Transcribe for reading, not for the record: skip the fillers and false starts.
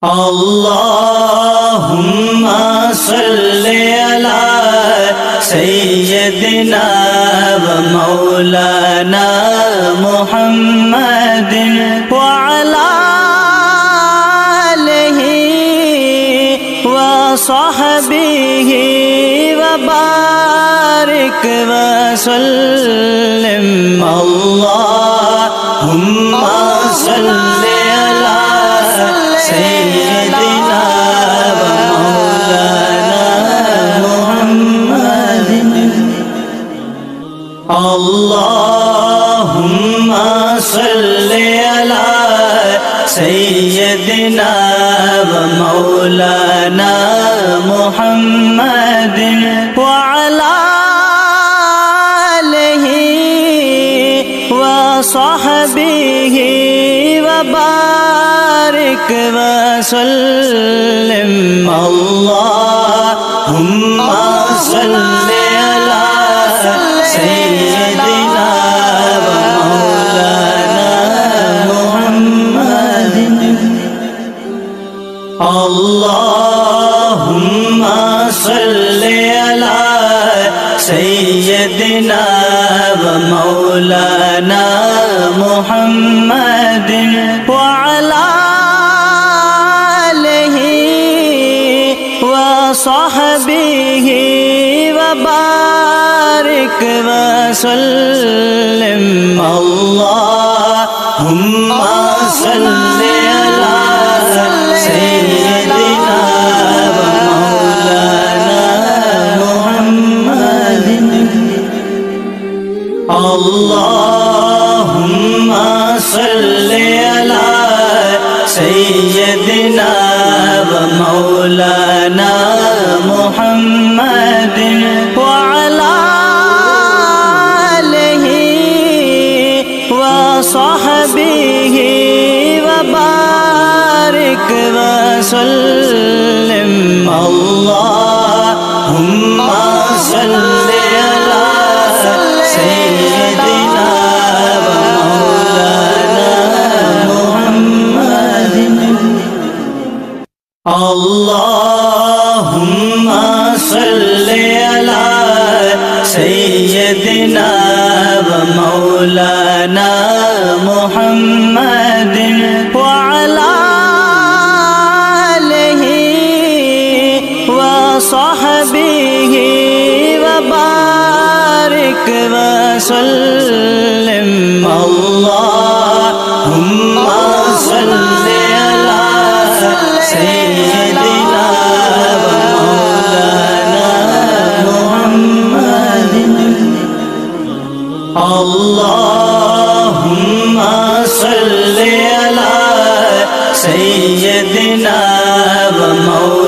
अल्लाहुम्मा सल्लि अला सय्यदिना व मौलाना मुहम्मदिन व अला आलिहि व सहबिहि व बारिक व सल्लिम। अल्लाहुम्मा सल्लि अला सय्यदिना व मौलाना मुहम्मदिन। अल्लाहुम्मा सल्लि अला सय्यदिना व मौलाना मुहम्मदिन व अला आलिहि व सहबिहि व बारिक व सल्लिम। अल्लाहुम्मा सल्लि अला सय्यदिना व मौलाना मुहम्मदिन। अल्लाहुम्मा सल्लि अला सय्यदिना व मौलाना मुहम्मदिन व अला आलिहि व सहबिहि व बारिक व सल्लिम। अल्लाहुम्मा सल्लि अला सय्यदिना व मौलाना मुहम्मदिन। अल्लाहुम्मा सल्लि अला सय्यदिना व मौलाना मुहम्मदिन व अला आलिहि व सहबिहि व बारिक व सल्लिम। अल्लाहुम्मा सल्लि अला सय्यदिना व मौलाना मुहम्मदिन। अल्लाहुम्मा सल्लि अला सय्यदिना व मौलाना मुहम्मदिन व अला आलिहि व सहबिहि व बारिक व सल्लिम। अल्लाहुम्मा सल्लि अला सय्यदिना व मौलाना मुहम्मदिन। अल्लाहुम्मा सल्लि अला सय्यदिना व मौलाना